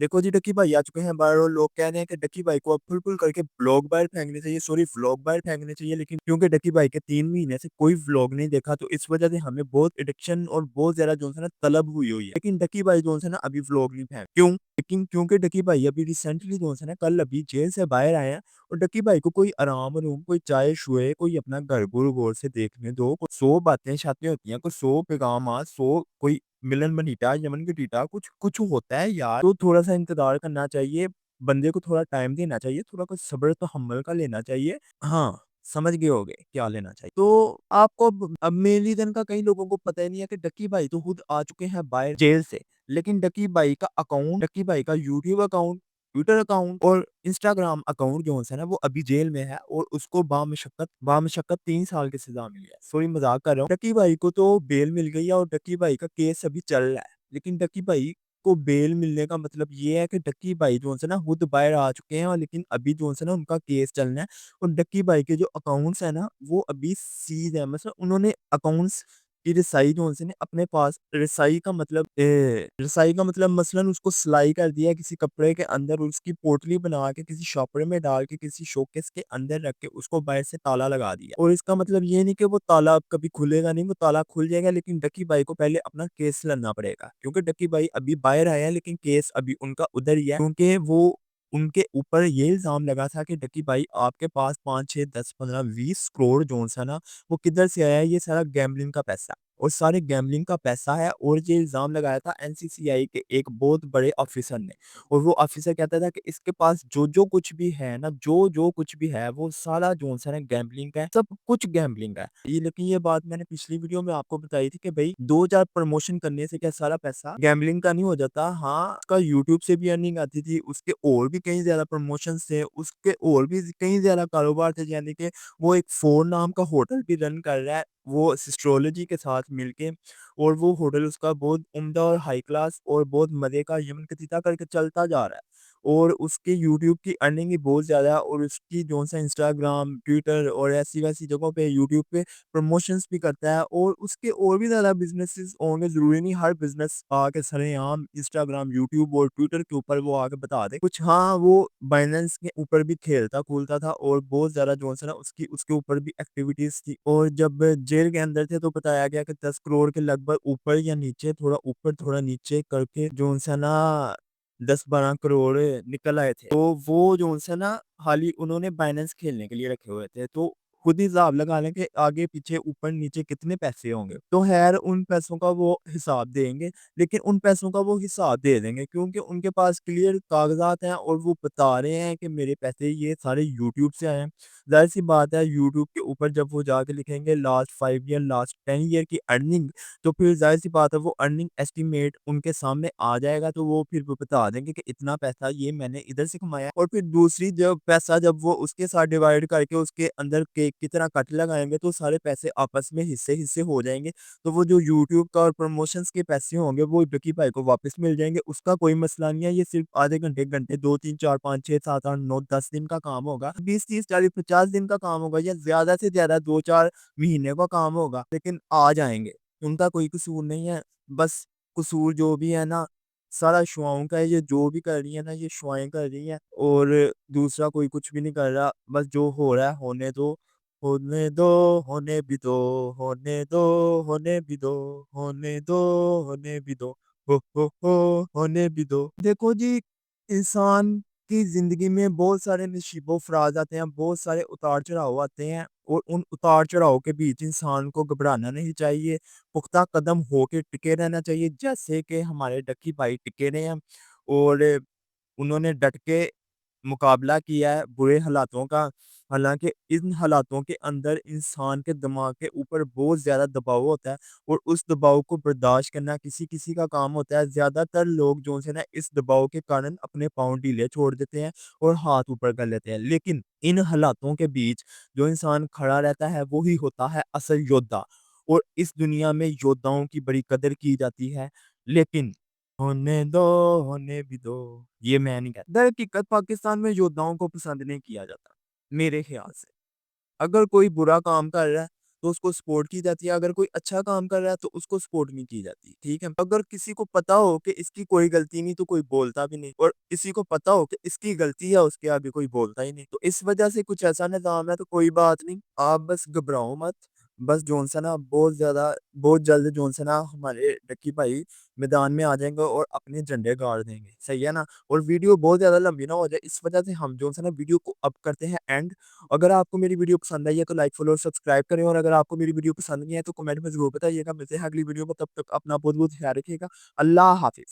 देखो जी, डक्की भाई आ चुके हैं बाहर और लोग कह रहे हैं कि डक्की भाई को अब फुल-फुल करके व्लॉग बाहर फेंकने चाहिए, सॉरी व्लॉग बाहर फेंकने चाहिए, लेकिन क्योंकि डक्की भाई के 3 महीने से कोई व्लॉग नहीं देखा, तो इस वजह से हमें बहुत एडिक्शन और बहुत ज़्यादा जो है ना तलब हुई हुई है। लेकिन डक्की भाई जो है ना अभी व्लॉग नहीं फेंक क्यों? लेकिन क्योंकि डक्की भाई अभी रिसेंटली जो है ना कल अभी जेल से बाहर आए हैं और डक्की भाई को कोई आराम-वाराम, कोई चाय-चुए, कोई अपना घर-गुर गौर से देखने दो। कुछ 100 बातें-शातें होती हैं, कुछ 100 पैगाम, 100 कोई मिलन मनीटा, यमन की टीटा कुछ कुछ होता है यार, तो थोड़ा-सा इंतज़ार करना चाहिए, बंदे को थोड़ा टाइम देना चाहिए, थोड़ा कुछ सब्र तहम्मुल का लेना चाहिए। हाँ, समझ गए होंगे क्या लेना चाहिए। तो आपको अब मेनली दिन का कई लोगों को पता ही नहीं है कि डक्की भाई तो खुद आ चुके हैं बाहर जेल से, लेकिन डक्की भाई का अकाउंट, डक्की भाई का यूट्यूब अकाउंट, ट्विटर अकाउंट और इंस्टाग्राम अकाउंट जो है ना वो अभी जेल में है और उसको बामशक्कत 3 साल की सज़ा मिली है। सॉरी मज़ाक कर रहा हूँ। डक्की भाई को तो बेल मिल गई है और डक्की भाई का केस अभी चल रहा है। लेकिन डक्की भाई को बेल मिलने का मतलब ये है कि डक्की भाई जो है ना खुद बाहर आ चुके हैं और लेकिन अभी जो है ना उनका केस चलना है और डक्की भाई के जो अकाउंट्स है ना वो अभी सीज है, मतलब उन्होंने अकाउंट्स की रसाई जो है ना अपने पास, रसाई का मतलब मसलन उसको सिलाई कर दिया किसी कपड़े के अंदर और उसकी पोटली बना के किसी शॉपर में डाल के किसी शोकेस के अंदर रख के उसको बाहर से ताला लगा दिया और इसका मतलब ये नहीं कि वो ताला अब कभी खुलेगा नहीं, वो ताला खुल जाएगा, लेकिन डक्की भाई को पहले अपना केस लड़ना पड़ेगा क्योंकि डक्की भाई अभी बाहर आए हैं लेकिन केस अभी उनका उधर ही है क्योंकि वो उनके ऊपर ये इल्ज़ाम लगा था कि डक्की भाई आपके पास 5, 6, 10, 15, 20 करोड़ जो है ना वो किधर से आया है, ये सारा गैम्बलिंग का पैसा और सारे गैम्बलिंग का पैसा है और ये इल्ज़ाम लगाया था एनसीसीआई के एक बहुत बड़े ऑफिसर ने और वो ऑफिसर कहता था कि इसके पास जो-जो कुछ भी है ना, जो-जो कुछ भी है वो सारा जो है ना गैम्बलिंग का है, सब कुछ गैम्बलिंग का है। ये लेकिन ये बात मैंने पिछली वीडियो में आपको बताई थी कि भई 2-4 प्रमोशन करने से क्या सारा पैसा गैम्बलिंग का नहीं हो जाता? हाँ, उसका यूट्यूब से भी अर्निंग आती थी, उसके और भी कई ज़्यादा प्रमोशंस थे, उसके और भी कई ज़्यादा कारोबार थे, यानी कि वो एक फ़ोर नाम का होटल भी रन कर रहा है, वो एस्ट्रोलॉजी के साथ मिलके और वो होटल उसका बहुत उम्दा और हाई क्लास और बहुत मज़े का यमन कतीता करके चलता जा रहा है। और उसके यूट्यूब की अर्निंग भी बहुत ज़्यादा है और उसकी जो-सा इंस्टाग्राम, ट्विटर और ऐसी-वैसी जगहों पे यूट्यूब पे प्रमोशंस भी करता है और उसके और भी ज़्यादा बिज़नेसेस होंगे, ज़रूरी नहीं हर बिज़नेस आके सरेआम इंस्टाग्राम, यूट्यूब और ट्विटर के ऊपर वो आके बता दे। कुछ हाँ, वो बाइनेंस के ऊपर भी खेलता-कूदता था और बहुत ज़्यादा जो है ना उसकी उसके ऊपर भी एक्टिविटीज़ थी और जब जेल के अंदर थे तो बताया गया कि 10 करोड़ के लगभग ऊपर या नीचे, थोड़ा ऊपर थोड़ा नीचे करके जो है ना 10-12 करोड़ निकल आए थे। तो वो जो है ना खाली उन्होंने बाइनेंस खेलने के लिए रखे हुए थे। तो खुद ही हिसाब लगा लें कि आगे पीछे ऊपर नीचे कितने पैसे होंगे। तो ख़ैर उन पैसों का वो हिसाब देंगे, लेकिन उन पैसों का वो हिसाब दे देंगे क्योंकि उनके पास क्लियर कागज़ात हैं और वो बता रहे हैं कि मेरे पैसे ये सारे यूट्यूब से आए हैं। ज़ाहिर-सी बात है यूट्यूब के ऊपर जब वो जाके लिखेंगे लास्ट 5 ईयर, लास्ट 10 ईयर की अर्निंग, तो फिर ज़ाहिर-सी बात है वो अर्निंग एस्टीमेट उनके सामने आ जाएगा, तो वो फिर वो बता देंगे कि इतना पैसा ये मैंने इधर से कमाया और फिर दूसरी जब पैसा जब वो उसके साथ डिवाइड करके उसके अंदर केक की तरह कट लगाएँगे तो सारे पैसे आपस में हिस्से-हिस्से हो जाएँगे। तो वो जो यूट्यूब का और प्रमोशंस के पैसे होंगे वो डकी भाई को वापस मिल जाएँगे, उसका कोई मसला नहीं है, ये सिर्फ़ आधे घंटे, 1 घंटे, 2, 3, 4, 5, 6, 7, 8, 9, 10 दिन का काम होगा। 20, 30, 40, 50 दिन का काम होगा या ज़्यादा से ज़्यादा 2-4 महीने का काम होगा, लेकिन आ जाएँगे। उनका कोई कसूर नहीं है, बस कसूर जो भी है ना, सारा शुआओं का है, ये जो भी कर रही है ना, ये शुआएँ कर रही हैं और दूसरा कोई कुछ भी नहीं कर रहा, बस जो हो रहा है होने दो, होने दो, होने भी दो, होने दो, होने भी दो, होने दो, होने भी दो, होने भी दो। देखो जी, इंसान की ज़िंदगी में बहुत सारे नशीबो-फ़राज़ आते हैं, बहुत सारे उतार-चढ़ाव आते हैं और उन उतार-चढ़ाव के बीच इंसान को घबराना नहीं चाहिए, पुख्ता कदम होके टिके रहना चाहिए, जैसे कि हमारे डक्की भाई टिके रहे हैं और उन्होंने डट के मुकाबला किया है बुरे हालातों का। हालाँकि इन हालातों के अंदर इंसान के दिमाग के ऊपर बहुत ज़्यादा दबाव होता है और उस दबाव को बर्दाश्त करना किसी-किसी का काम होता है। ज़्यादातर लोग जो है ना इस दबाव के कारण अपने पाँव ढीले छोड़ देते हैं और हाथ ऊपर कर लेते हैं। लेकिन इन हालातों के बीच जो इंसान खड़ा रहता है वो ही होता है असल योद्धा और इस दुनिया में योद्धाओं की बड़ी कदर की जाती है। लेकिन होने दो, होने भी दो। ये मैं नहीं कहता। दरहकीकत पाकिस्तान में योद्धाओं को पसंद नहीं किया जाता, मेरे ख़्याल से। अगर कोई बुरा काम कर रहा है, تو اس کو سپورٹ کی جاتی ہے، اگر کوئی اچھا کام کر رہا ہے تو اس کو سپورٹ نہیں کی جاتی، ٹھیک ہے؟ اگر کسی کو پتا ہو کہ اس کی کوئی غلطی نہیں تو کوئی بولتا بھی نہیں، اور کسی کو پتا ہو کہ اس کی غلطی ہے اس کے آگے کوئی بولتا ہی نہیں، تو اس وجہ سے کچھ ایسا نظام ہے، تو کوئی بات نہیں، آپ بس گھبراؤ مت، بس جون سا نا بہت جلد جون سا نا ہمارے ڈکی بھائی میدان میں آ جائیں گے اور اپنے جھنڈے گاڑ دیں گے، صحیح ہے نا؟ اور ویڈیو بہت زیادہ لمبی نہ ہو جائے، اس وجہ سے ہم جو ہے نا ویڈیو کو اب کرتے ہیں اینڈ۔ اگر آپ کو میری ویڈیو پسند آئی ہے تو لائک فالو اور سبسکرائب کریں، اور اگر آپ کو میری ویڈیو پسند نہیں ہے تو کمنٹ میں ضرور بتائیے گا۔ ملتے ہیں اگلی ویڈیو میں، تب تک اپنا بہت بہت خیال رکھیے گا۔ اللہ حافظ۔